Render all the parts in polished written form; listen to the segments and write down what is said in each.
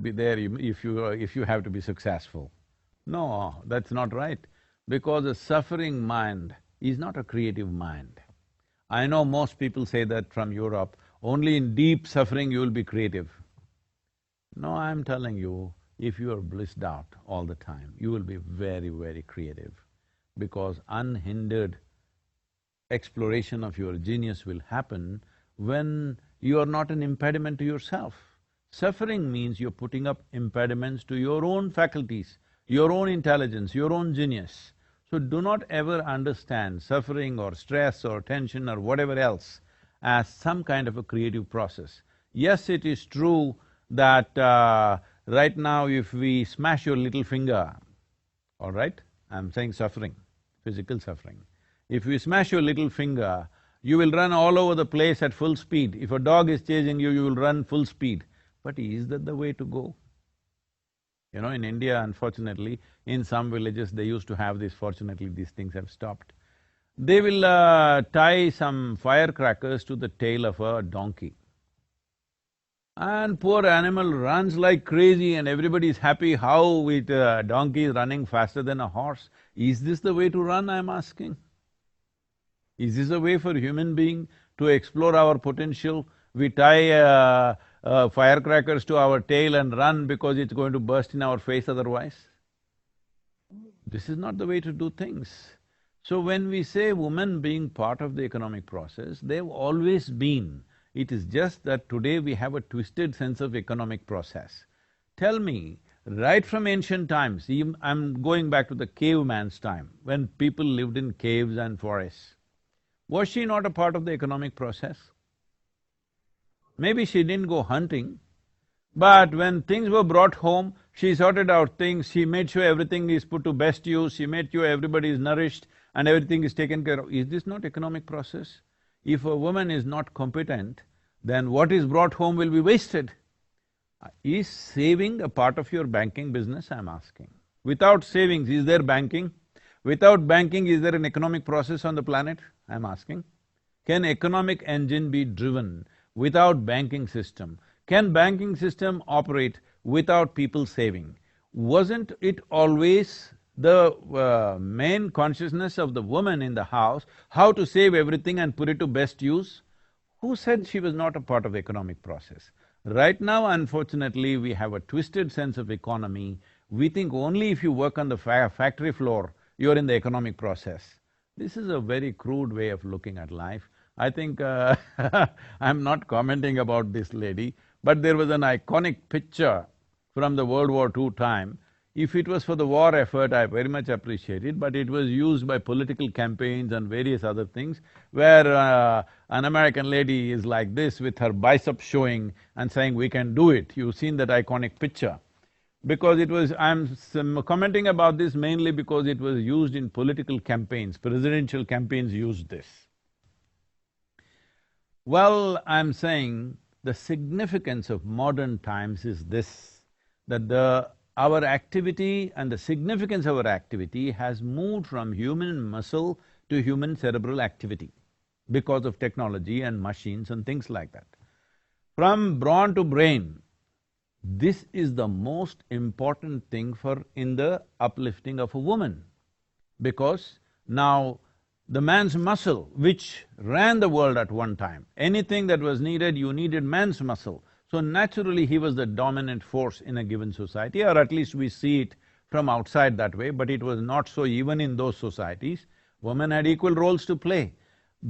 be there if you have to be successful. No, that's not right, because a suffering mind is not a creative mind. I know most people say that from Europe, only in deep suffering you will be creative. No, I'm telling you, if you are blissed out all the time, you will be very, very creative, because unhindered exploration of your genius will happen when you are not an impediment to yourself. Suffering means you're putting up impediments to your own faculties, your own intelligence, your own genius. So do not ever understand suffering or stress or tension or whatever else as some kind of a creative process. Yes, it is true that right now if we smash your little finger, all right? I'm saying suffering, physical suffering. If you smash your little finger, you will run all over the place at full speed. If a dog is chasing you, you will run full speed. But is that the way to go? You know, in India, unfortunately, in some villages they used to have this, fortunately these things have stopped. They will tie some firecrackers to the tail of a donkey. And poor animal runs like crazy and everybody is happy how with a donkey is running faster than a horse. Is this the way to run, I'm asking? Is this a way for human being to explore our potential? We tie firecrackers to our tail and run because it's going to burst in our face otherwise? This is not the way to do things. So when we say women being part of the economic process, they've always been. It is just that today we have a twisted sense of economic process. Tell me, right from ancient times, I'm going back to the caveman's time, when people lived in caves and forests. Was she not a part of the economic process? Maybe she didn't go hunting, but when things were brought home, she sorted out things, she made sure everything is put to best use, she made sure everybody is nourished and everything is taken care of. Is this not economic process? If a woman is not competent, then what is brought home will be wasted. Is saving a part of your banking business, I'm asking? Without savings, is there banking? Without banking, is there an economic process on the planet? I'm asking. Can economic engine be driven without banking system? Can banking system operate without people saving? Wasn't it always the main consciousness of the woman in the house how to save everything and put it to best use? Who said she was not a part of the economic process? Right now, unfortunately, we have a twisted sense of economy. We think only if you work on the factory floor, you're in the economic process. This is a very crude way of looking at life. I think I'm not commenting about this lady, but there was an iconic picture from the World War II time. If it was for the war effort, I very much appreciate it, but it was used by political campaigns and various other things, where an American lady is like this with her biceps showing and saying, "We can do it." You've seen that iconic picture. Because it was… I'm commenting about this mainly because it was used in political campaigns, presidential campaigns used this. Well, I'm saying the significance of modern times is this, that our activity and the significance of our activity has moved from human muscle to human cerebral activity because of technology and machines and things like that. From brawn to brain, this is the most important thing in the uplifting of a woman, because now the man's muscle, which ran the world at one time, anything that was needed, you needed man's muscle. So naturally he was the dominant force in a given society, or at least we see it from outside that way, but it was not so even in those societies. Women had equal roles to play.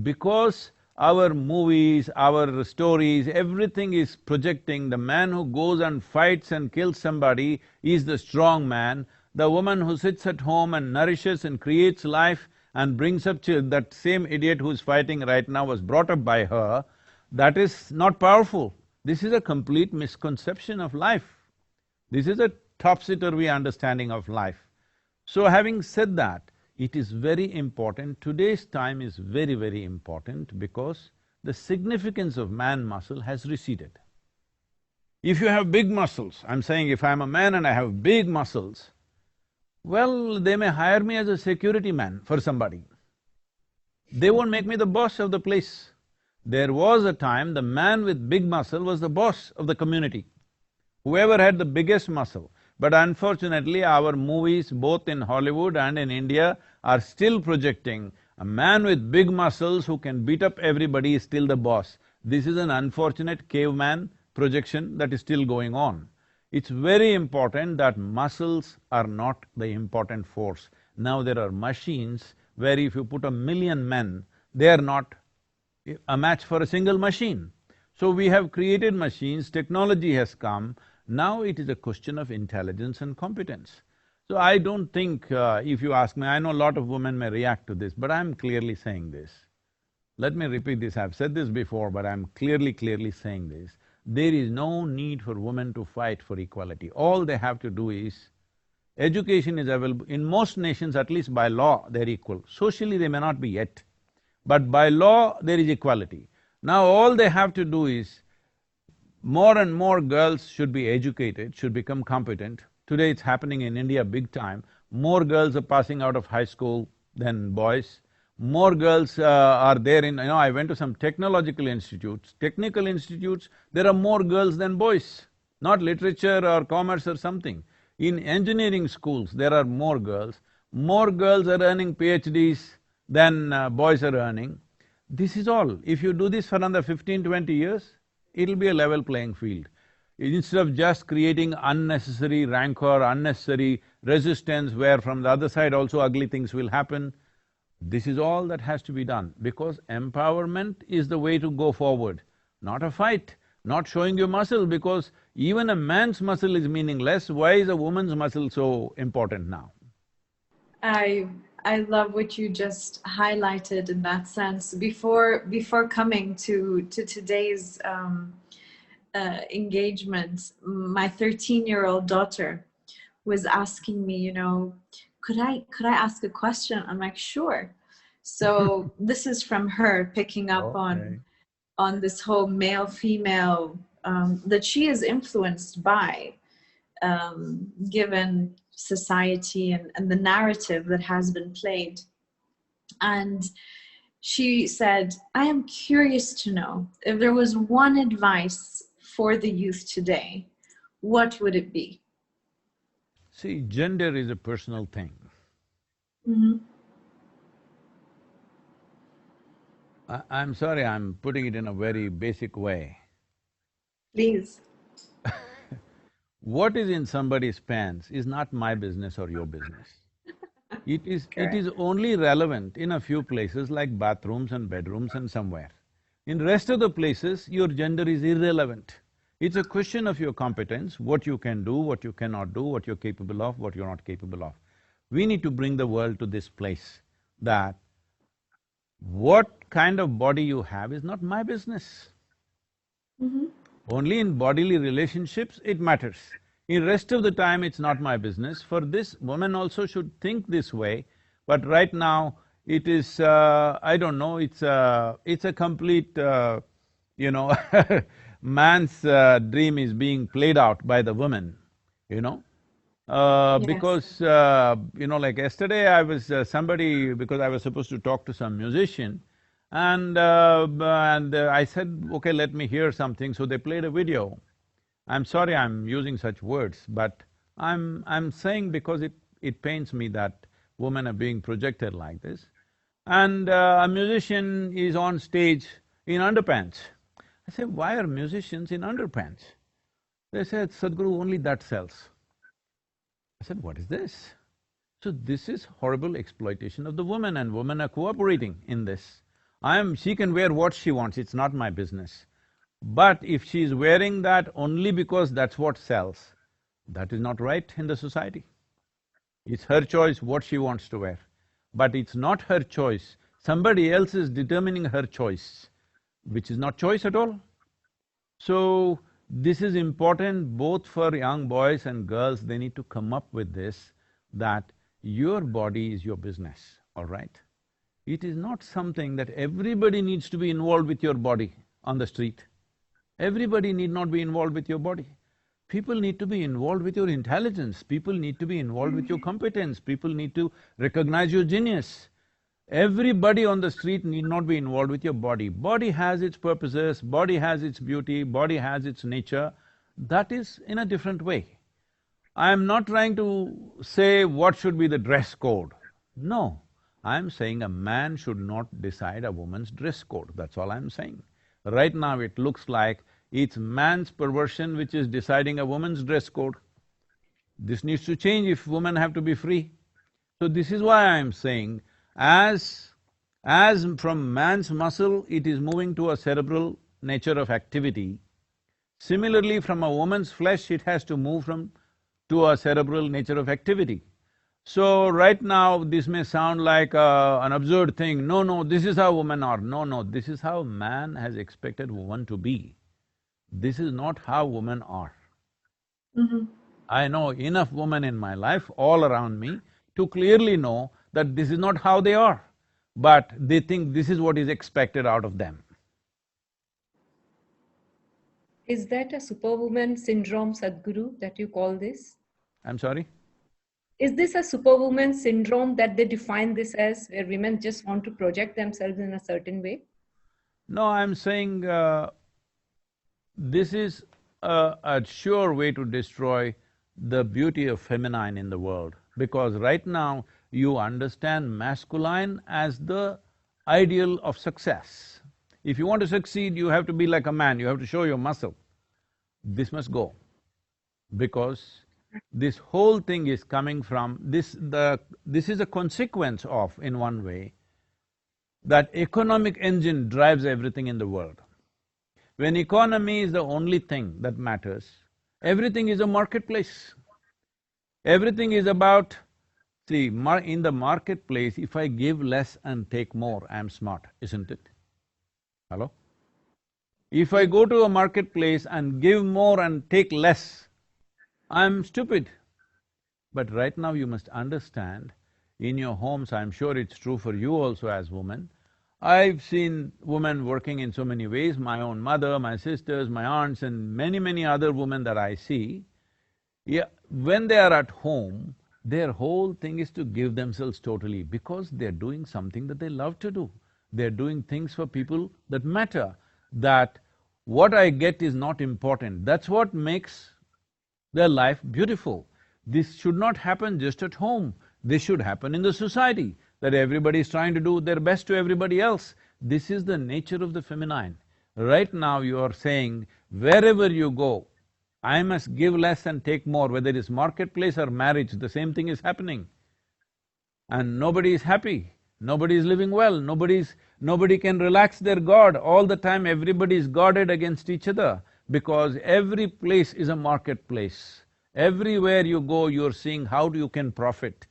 Because our movies, our stories, everything is projecting the man who goes and fights and kills somebody is the strong man. The woman who sits at home and nourishes and creates life and brings up children, that same idiot who's fighting right now was brought up by her, that is not powerful. This is a complete misconception of life. This is a topsy-turvy understanding of life. So having said that, it is very important, today's time is very, very important because the significance of man muscle has receded. If you have big muscles, I'm saying if I'm a man and I have big muscles, well, they may hire me as a security man for somebody. They won't make me the boss of the place. There was a time the man with big muscle was the boss of the community. whoever had the biggest muscle. But unfortunately, our movies, both in Hollywood and in India, are still projecting a man with big muscles who can beat up everybody is still the boss. This is an unfortunate caveman projection that is still going on. It's very important that muscles are not the important force. Now there are machines where if you put 1,000,000 men, they are not a match for a single machine. So we have created machines, technology has come, now it is a question of intelligence and competence. So I don't think, if you ask me, I know a lot of women may react to this, but I'm clearly saying this. Let me repeat this, I've said this before, but I'm clearly saying this. There is no need for women to fight for equality. All they have to do is, education is available, in most nations, at least by law, they're equal. Socially, they may not be yet, but by law, there is equality. Now all they have to do is, more and more girls should be educated, should become competent. Today it's happening in India big time. More girls are passing out of high school than boys. More girls are there in… I went to some technological institutes. Technical institutes, there are more girls than boys, not literature or commerce or something. In engineering schools, there are more girls. More girls are earning PhDs than boys are earning. This is all. If you do this for another 15, 20 years, it'll be a level playing field. Instead of just creating unnecessary rancor, unnecessary resistance where from the other side also ugly things will happen, this is all that has to be done, because empowerment is the way to go forward, not a fight, not showing your muscle, because even a man's muscle is meaningless, why is a woman's muscle so important now? I love what you just highlighted in that sense. Before coming to today's engagement, my 13-year-old daughter was asking me, could I ask a question? I'm like, sure. So this is from her picking up on this whole male-female that she is influenced by, given society and the narrative that has been played. And she said, I am curious to know if there was one advice for the youth today, what would it be? See, gender is a personal thing. I'm sorry, I'm putting it in a very basic way. Please. What is in somebody's pants is not my business or your business. It is only relevant in a few places like bathrooms and bedrooms and somewhere. In rest of the places, your gender is irrelevant. It's a question of your competence, what you can do, what you cannot do, what you're capable of, what you're not capable of. We need to bring the world to this place that what kind of body you have is not my business. Only in bodily relationships it matters. In rest of the time, it's not my business. For this, women also should think this way, but right now, it is… I don't know, it's a complete… man's dream is being played out by the women, Yes. Because, like yesterday I was… because I was supposed to talk to some musician, and I said, okay, let me hear something, so they played a video. I'm sorry I'm using such words, but I'm saying because it pains me that women are being projected like this. And a musician is on stage in underpants. I said, why are musicians in underpants? They said, Sadhguru, only that sells. I said, what is this? So this is horrible exploitation of the woman, and women are cooperating in this. She can wear what she wants, it's not my business. But if she's wearing that only because that's what sells, that is not right in the society. It's her choice what she wants to wear, but it's not her choice. Somebody else is determining her choice, which is not choice at all. So, this is important both for young boys and girls, they need to come up with this, that your body is your business, all right? It is not something that everybody needs to be involved with your body on the street. Everybody need not be involved with your body. People need to be involved with your intelligence, people need to be involved with your competence, people need to recognize your genius. Everybody on the street need not be involved with your body. Body has its purposes, body has its beauty, body has its nature. That is in a different way. I am not trying to say what should be the dress code. No, I am saying a man should not decide a woman's dress code, that's all I'm saying. Right now it looks like it's man's perversion which is deciding a woman's dress code. This needs to change if women have to be free. So this is why I'm saying, as from man's muscle it is moving to a cerebral nature of activity, similarly from a woman's flesh it has to move to a cerebral nature of activity. So right now this may sound like an absurd thing, no, no, this is how women are. No, no, this is how man has expected woman to be. This is not how women are. I know enough women in my life, all around me, to clearly know that this is not how they are, but they think this is what is expected out of them. Is that a superwoman syndrome, Sadhguru, that you call this? I'm sorry? Is this a superwoman syndrome that they define this as, where women just want to project themselves in a certain way? No, I'm saying this is a sure way to destroy the beauty of feminine in the world, because right now you understand masculine as the ideal of success. If you want to succeed, you have to be like a man, you have to show your muscle. This must go, because this whole thing is coming from this is a consequence of, in one way, that economic engine drives everything in the world. When economy is the only thing that matters, everything is a marketplace. Everything is about… See, in the marketplace, if I give less and take more, I'm smart, isn't it? Hello? If I go to a marketplace and give more and take less, I'm stupid. But right now you must understand, in your homes, I'm sure it's true for you also as women, I've seen women working in so many ways, my own mother, my sisters, my aunts and many other women that I see, yeah, when they are at home, their whole thing is to give themselves totally, because they're doing something that they love to do. They're doing things for people that matter, that what I get is not important. That's what makes their life beautiful. This should not happen just at home, this should happen in the society, that everybody is trying to do their best to everybody else. This is the nature of the feminine. Right now you are saying, wherever you go, I must give less and take more, whether it's marketplace or marriage, the same thing is happening. And nobody is happy, nobody is living well, nobody can relax their guard. All the time everybody is guarded against each other, because every place is a marketplace. Everywhere you go, you're seeing how you can profit.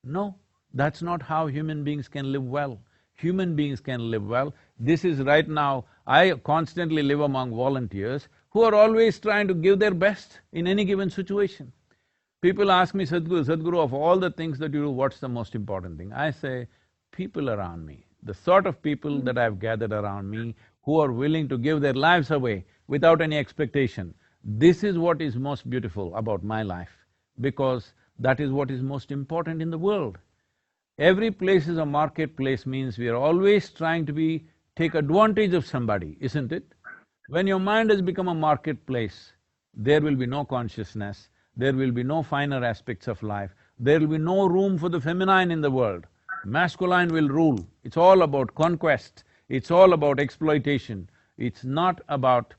No, that's not how human beings can live well. Human beings can live well. This is right now, I constantly live among volunteers who are always trying to give their best in any given situation. People ask me, Sadhguru, of all the things that you do, what's the most important thing? I say, people around me, the sort of people that I've gathered around me who are willing to give their lives away without any expectation. This is what is most beautiful about my life, because that is what is most important in the world. Every place is a marketplace means we are always trying to take advantage of somebody, isn't it? When your mind has become a marketplace, there will be no consciousness, there will be no finer aspects of life, there will be no room for the feminine in the world. Masculine will rule. It's all about conquest, it's all about exploitation. It's not about,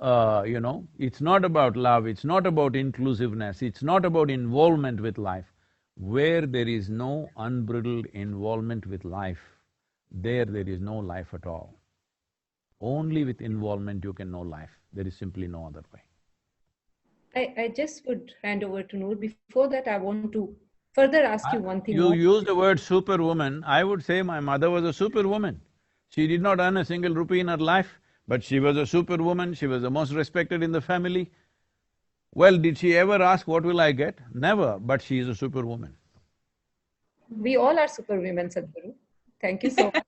it's not about love, it's not about inclusiveness, it's not about involvement with life. Where there is no unbridled involvement with life, there is no life at all. Only with involvement you can know life. There is simply no other way. I just would hand over to Noor. Before that, I want to further ask you one thing You more. use the word superwoman, I would say my mother was a superwoman. She did not earn a single rupee in her life, but she was a superwoman, she was the most respected in the family. Well, did she ever ask, what will I get? Never, but she is a superwoman. We all are superwomen, Sadhguru. Thank you so much.